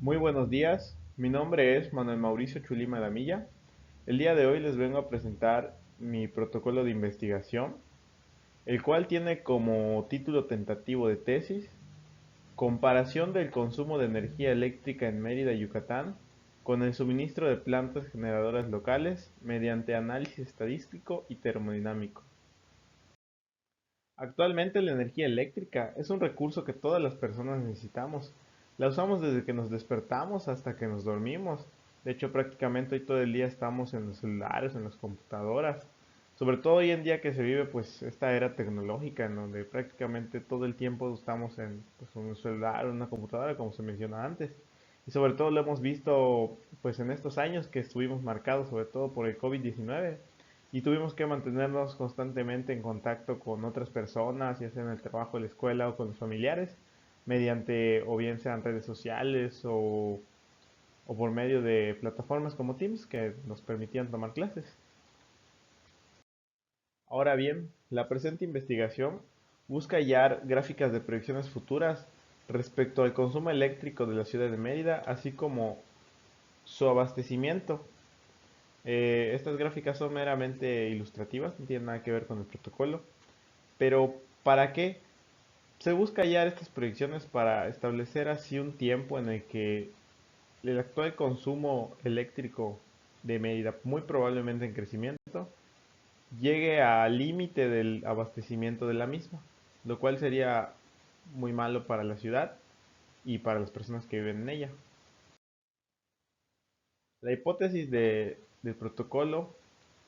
Muy buenos días, mi nombre es Manuel Mauricio Chulima Lamilla. El día de hoy les vengo a presentar mi protocolo de investigación, el cual tiene como título tentativo de tesis Comparación del consumo de energía eléctrica en Mérida, Yucatán, con el suministro de plantas generadoras locales mediante análisis estadístico y termodinámico. Actualmente la energía eléctrica es un recurso que todas las personas necesitamos. La usamos desde que nos despertamos hasta que nos dormimos. De hecho, prácticamente hoy todo el día estamos en los celulares, en las computadoras. Sobre todo hoy en día que se vive pues esta era tecnológica en donde prácticamente todo el tiempo estamos en pues, un celular o una computadora como se menciona antes. Y sobre todo lo hemos visto pues en estos años que estuvimos marcados sobre todo por el COVID-19 y tuvimos que mantenernos constantemente en contacto con otras personas, ya sea en el trabajo, en la escuela o con los familiares, mediante o bien sean redes sociales o por medio de plataformas como Teams que nos permitían tomar clases. Ahora bien, la presente investigación busca hallar gráficas de proyecciones futuras respecto al consumo eléctrico de la ciudad de Mérida, así como su abastecimiento. Estas gráficas son meramente ilustrativas, no tienen nada que ver con el protocolo. Pero, ¿para qué? Se busca hallar estas proyecciones para establecer así un tiempo en el que el actual consumo eléctrico de Mérida, muy probablemente en crecimiento, llegue al límite del abastecimiento de la misma, lo cual sería muy malo para la ciudad y para las personas que viven en ella. La hipótesis del protocolo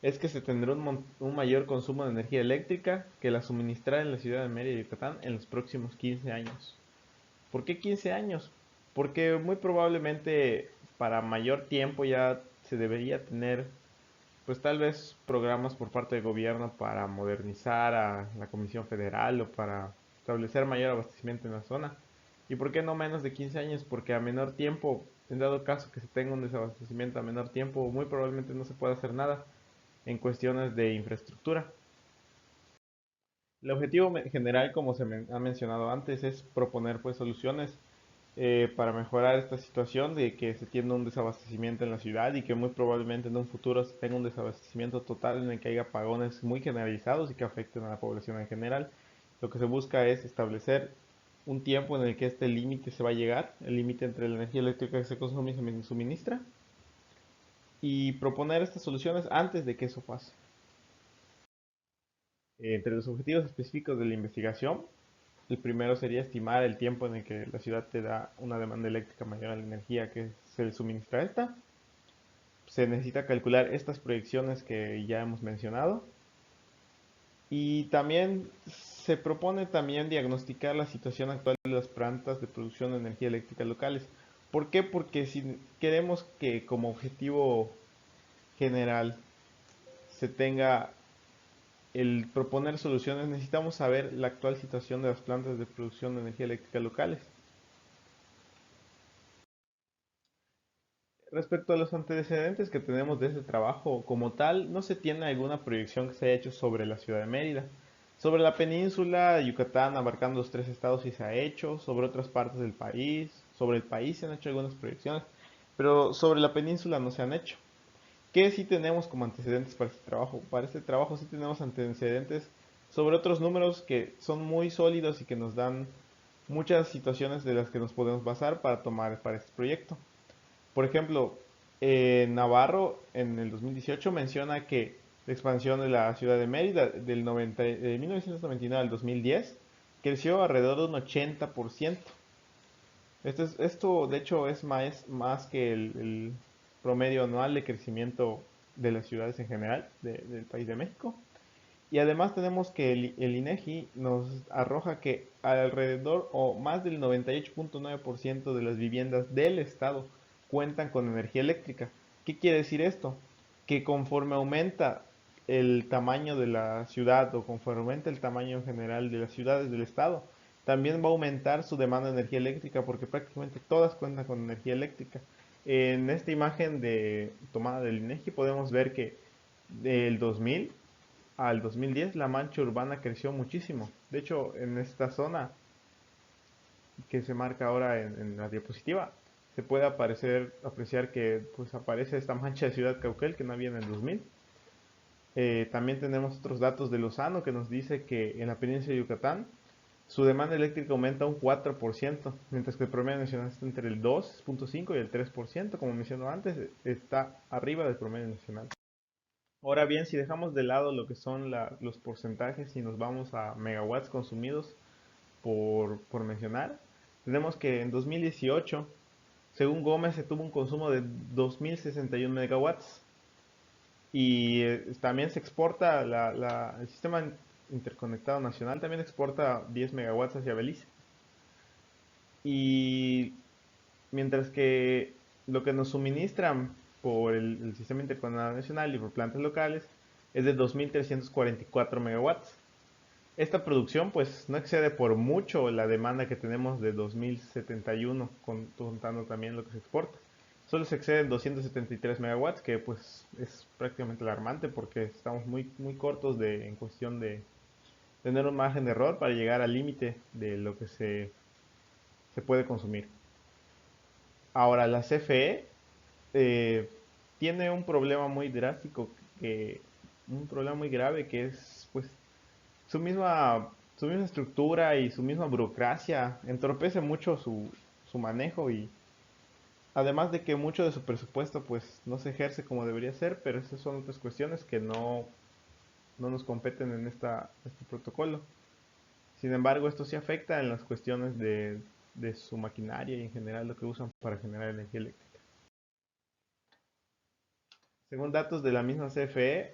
es que se tendrá un mayor consumo de energía eléctrica que la suministrada en la ciudad de Mérida y Yucatán en los próximos 15 años. ¿Por qué 15 años? Porque muy probablemente para mayor tiempo ya se debería tener, pues tal vez programas por parte del gobierno para modernizar a la Comisión Federal o para establecer mayor abastecimiento en la zona. ¿Y por qué no menos de 15 años? Porque a menor tiempo, en dado caso que se tenga un desabastecimiento a menor tiempo, muy probablemente no se pueda hacer nada en cuestiones de infraestructura. El objetivo general, como ha mencionado antes, es proponer pues soluciones para mejorar esta situación de que se tiene un desabastecimiento en la ciudad y que muy probablemente en un futuro se tenga un desabastecimiento total en el que haya apagones muy generalizados y que afecten a la población en general. Lo que se busca es establecer un tiempo en el que este límite se va a llegar, el límite entre la energía eléctrica que se consume y se suministra, y proponer estas soluciones antes de que eso pase. Entre los objetivos específicos de la investigación, el primero sería estimar el tiempo en el que la ciudad te da una demanda eléctrica mayor a la energía que se le suministra a esta. Se necesita calcular estas proyecciones que ya hemos mencionado. Y también se propone también diagnosticar la situación actual de las plantas de producción de energía eléctrica locales. ¿Por qué? Porque si queremos que como objetivo general se tenga el proponer soluciones, necesitamos saber la actual situación de las plantas de producción de energía eléctrica locales. Respecto a los antecedentes que tenemos de este trabajo, como tal, no se tiene alguna proyección que se haya hecho sobre la ciudad de Mérida. Sobre la península de Yucatán, abarcando los tres estados, sí se ha hecho. Sobre otras partes del país, sobre el país se han hecho algunas proyecciones, pero sobre la península no se han hecho. ¿Qué sí tenemos como antecedentes para este trabajo? Para este trabajo sí tenemos antecedentes sobre otros números que son muy sólidos y que nos dan muchas situaciones de las que nos podemos basar para tomar para este proyecto. Por ejemplo, Navarro en el 2018 menciona que la expansión de la ciudad de Mérida de 1999 al 2010 creció alrededor de un 80%. Esto de hecho es más que el promedio anual de crecimiento de las ciudades en general del país de México. Y además tenemos que el INEGI nos arroja que alrededor o más del 98.9% de las viviendas del estado cuentan con energía eléctrica. ¿Qué quiere decir esto? Que conforme aumenta el tamaño de la ciudad o conforme aumenta el tamaño en general de las ciudades del estado, también va a aumentar su demanda de energía eléctrica porque prácticamente todas cuentan con energía eléctrica. En esta imagen tomada del INEGI podemos ver que del 2000 al 2010 la mancha urbana creció muchísimo. De hecho, en esta zona que se marca ahora en la diapositiva, se puede apreciar que pues aparece esta mancha de Ciudad Cauquel que no había en el 2000. También tenemos otros datos de Lozano que nos dice que en la península de Yucatán su demanda eléctrica aumenta un 4%, mientras que el promedio nacional está entre el 2.5 y el 3%, como mencionó antes, está arriba del promedio nacional. Ahora bien, si dejamos de lado lo que son los porcentajes y nos vamos a megawatts consumidos por mencionar, tenemos que en 2018, según Gómez, se tuvo un consumo de 2061 megawatts y también se exporta el sistema interconectado nacional, también exporta 10 megawatts hacia Belice. Y mientras que lo que nos suministran por el sistema interconectado nacional y por plantas locales es de 2.344 megawatts. Esta producción pues no excede por mucho la demanda que tenemos de 2071, contando también lo que se exporta. Solo se exceden 273 megawatts, que pues es prácticamente alarmante porque estamos muy cortos en cuestión de tener un margen de error para llegar al límite de lo que se puede consumir. Ahora, la CFE tiene un problema muy drástico, un problema muy grave que es pues su misma estructura y su misma burocracia entorpece mucho su manejo y además de que mucho de su presupuesto pues no se ejerce como debería ser, pero esas son otras cuestiones que no nos competen en este protocolo. Sin embargo, esto sí afecta en las cuestiones de su maquinaria y en general lo que usan para generar energía eléctrica. Según datos de la misma CFE,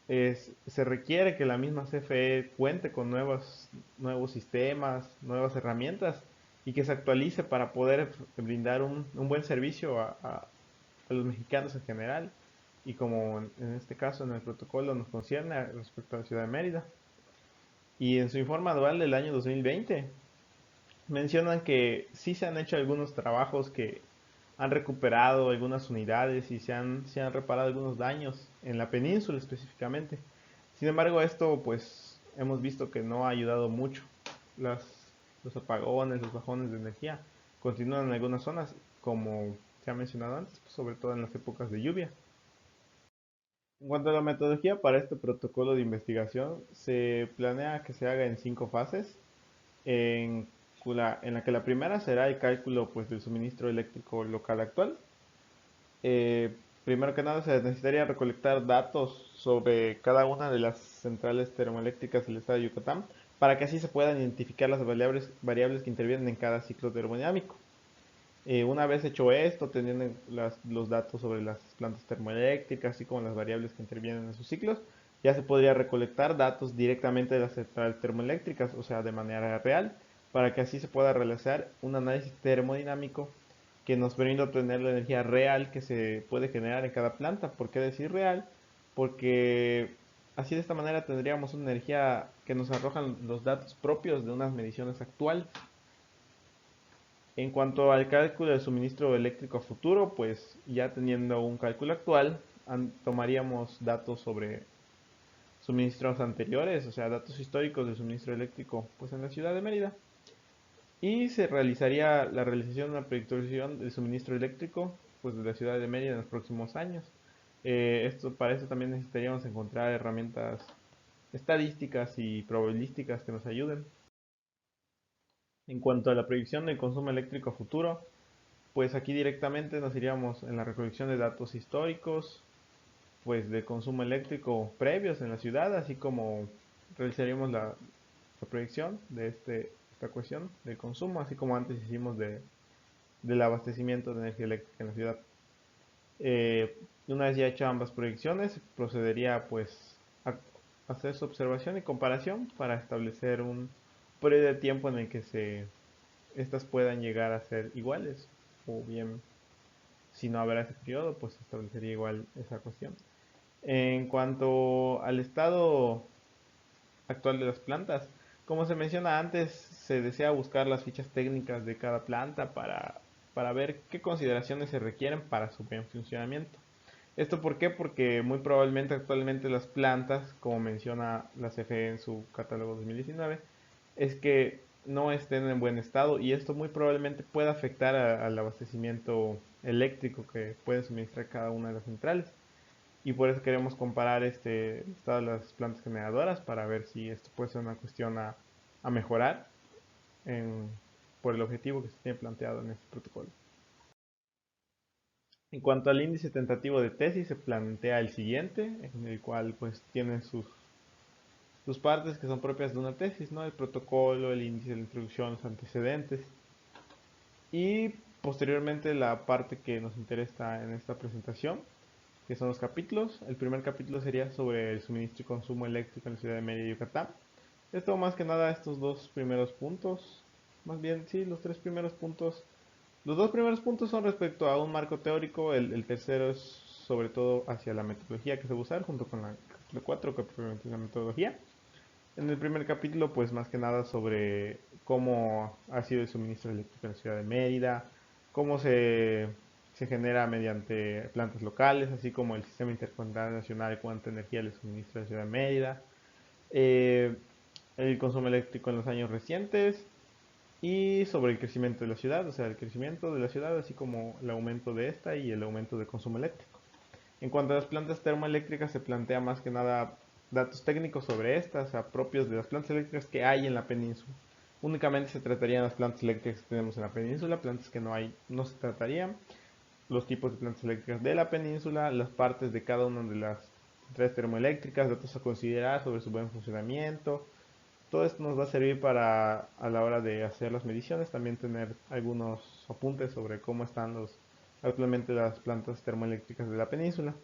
se requiere que la misma CFE cuente con nuevos sistemas, nuevas herramientas y que se actualice para poder brindar un buen servicio a los mexicanos en general y como en este caso en el protocolo nos concierne respecto a la ciudad de Mérida. Y en su informe anual del año 2020 mencionan que sí se han hecho algunos trabajos que han recuperado algunas unidades y se han reparado algunos daños en la península específicamente. Sin embargo, esto pues hemos visto que no ha ayudado mucho. Las, los apagones, los bajones de energía continúan en algunas zonas, como se ha mencionado antes, sobre todo en las épocas de lluvia. En cuanto a la metodología para este protocolo de investigación, se planea que se haga en 5 fases, en en la que la primera será el cálculo pues, del suministro eléctrico local actual. Eh, Primero que nada se necesitaría recolectar datos sobre cada una de las centrales termoeléctricas del estado de Yucatán para que así se puedan identificar las variables que intervienen en cada ciclo termodinámico. Una vez hecho esto, teniendo los datos sobre las plantas termoeléctricas, así como las variables que intervienen en sus ciclos, ya se podría recolectar datos directamente de las centrales termoeléctricas, o sea, de manera real, para que así se pueda realizar un análisis termodinámico que nos permita obtener la energía real que se puede generar en cada planta. ¿Por qué decir real? Porque así de esta manera tendríamos una energía que nos arrojan los datos propios de unas mediciones actuales. En cuanto al cálculo del suministro eléctrico a futuro, pues ya teniendo un cálculo actual, tomaríamos datos sobre suministros anteriores, o sea, datos históricos del suministro eléctrico pues en la ciudad de Mérida. Y se realizaría la realización de una proyección del suministro eléctrico pues de la ciudad de Mérida en los próximos años. Para eso también necesitaríamos encontrar herramientas estadísticas y probabilísticas que nos ayuden. En cuanto a la proyección del consumo eléctrico a futuro, pues aquí directamente nos iríamos en la recolección de datos históricos, pues de consumo eléctrico previos en la ciudad, así como realizaríamos la proyección de esta cuestión del consumo, así como antes hicimos del abastecimiento de energía eléctrica en la ciudad. Una vez ya hecho ambas proyecciones, procedería pues a hacer su observación y comparación para establecer un periodo de tiempo en el que estas puedan llegar a ser iguales o bien si no habrá ese periodo, pues se establecería igual esa cuestión. En cuanto al estado actual de las plantas, como se menciona antes, se desea buscar las fichas técnicas de cada planta para ver qué consideraciones se requieren para su buen funcionamiento. ¿Esto por qué? Porque muy probablemente actualmente las plantas, como menciona la CFE en su catálogo 2019, es que no estén en buen estado y esto muy probablemente pueda afectar al abastecimiento eléctrico que puede suministrar cada una de las centrales. Y por eso queremos comparar este estado de las plantas generadoras para ver si esto puede ser una cuestión a mejorar en- por el objetivo que se tiene planteado en este protocolo. En cuanto al índice tentativo de tesis, se plantea el siguiente, en el cual pues tiene sus partes que son propias de una tesis, ¿no? El protocolo, el índice, la introducción, los antecedentes. Y posteriormente la parte que nos interesa en esta presentación, que son los capítulos. El primer capítulo sería sobre el suministro y consumo eléctrico en la ciudad de Mérida y Yucatán. Esto más que nada estos dos primeros puntos, más bien sí, los tres primeros puntos. Los dos primeros puntos son respecto a un marco teórico, el tercero es sobre todo hacia la metodología que se va a usar, junto con la capítulo 4, que probablemente es la metodología. En el primer capítulo, pues más que nada sobre cómo ha sido el suministro eléctrico en la ciudad de Mérida, cómo se genera mediante plantas locales, así como el sistema intercontinental nacional de cuánta energía le suministra la ciudad de Mérida, eh, el consumo eléctrico en los años recientes y sobre el crecimiento de la ciudad, o sea, el crecimiento de la ciudad, así como el aumento de esta y el aumento del consumo eléctrico. En cuanto a las plantas termoeléctricas, se plantea más que nada datos técnicos sobre estas, o sea, propios de las plantas eléctricas que hay en la península. Únicamente se tratarían las plantas eléctricas que tenemos en la península, plantas que no hay no se tratarían, los tipos de plantas eléctricas de la península, las partes de cada una de las centrales termoeléctricas, datos a considerar sobre su buen funcionamiento. Todo esto nos va a servir para a la hora de hacer las mediciones, también tener algunos apuntes sobre cómo están actualmente las plantas termoeléctricas de la península.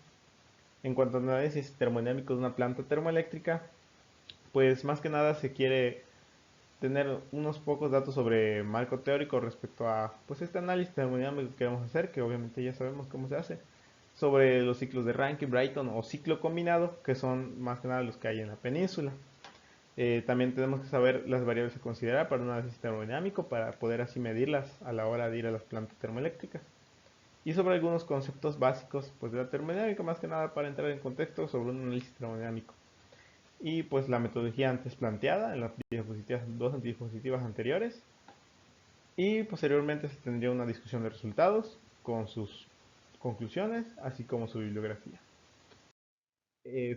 En cuanto al análisis termodinámico de una planta termoeléctrica, pues más que nada se quiere tener unos pocos datos sobre marco teórico respecto a pues este análisis termodinámico que queremos hacer, que obviamente ya sabemos cómo se hace, sobre los ciclos de Rankine, Brayton o ciclo combinado, que son más que nada los que hay en la península. También tenemos que saber las variables a considerar para un análisis termodinámico para poder así medirlas a la hora de ir a las plantas termoeléctricas. Y sobre algunos conceptos básicos pues, de la termodinámica, más que nada para entrar en contexto sobre un análisis termodinámico. Y pues la metodología antes planteada en las dos diapositivas anteriores. Y posteriormente se tendría una discusión de resultados con sus conclusiones, así como su bibliografía.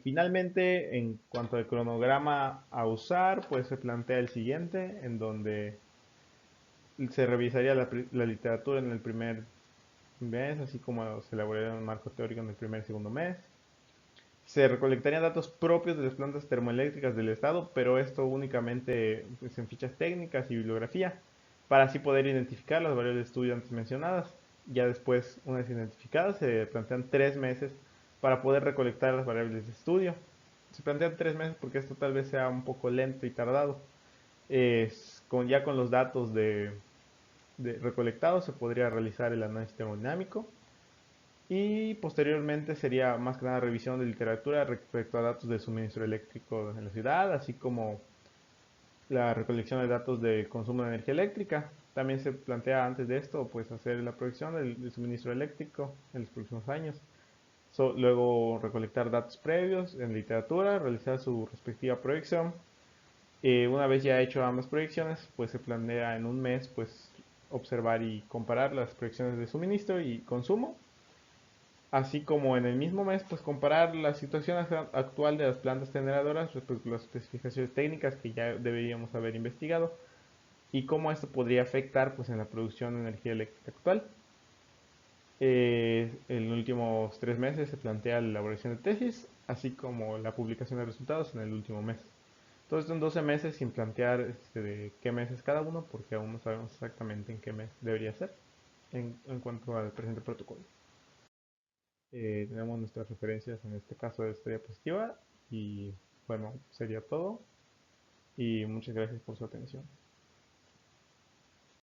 Finalmente, en cuanto al cronograma a usar, pues se plantea el siguiente, en donde se revisaría la literatura en el primer mes, así como se elaboraría un marco teórico en el primer y segundo mes. Se recolectarían datos propios de las plantas termoeléctricas del estado, pero esto únicamente pues, en fichas técnicas y bibliografía, para así poder identificar las variables de estudio antes mencionadas. Ya después, una vez identificadas, se plantean 3 meses para poder recolectar las variables de estudio. Se plantean 3 meses porque esto tal vez sea un poco lento y tardado. Ya con los datos recolectados se podría realizar el análisis termodinámico y posteriormente sería más que nada revisión de literatura respecto a datos de suministro eléctrico en la ciudad, así como la recolección de datos de consumo de energía eléctrica. También se plantea antes de esto pues hacer la proyección del suministro eléctrico en los próximos años. Luego recolectar datos previos en literatura, realizar su respectiva proyección. Una vez ya hecho ambas proyecciones, pues se planea en un mes pues observar y comparar las proyecciones de suministro y consumo, así como en el mismo mes pues comparar la situación actual de las plantas generadoras respecto a las especificaciones técnicas que ya deberíamos haber investigado y cómo esto podría afectar pues en la producción de energía eléctrica actual. En los últimos 3 meses se plantea la elaboración de tesis, así como la publicación de resultados en el último mes. Todo esto en 12 meses sin plantear de qué meses cada uno, porque aún no sabemos exactamente en qué mes debería ser en cuanto al presente protocolo. Tenemos nuestras referencias en este caso de esta diapositiva y bueno, sería todo y muchas gracias por su atención.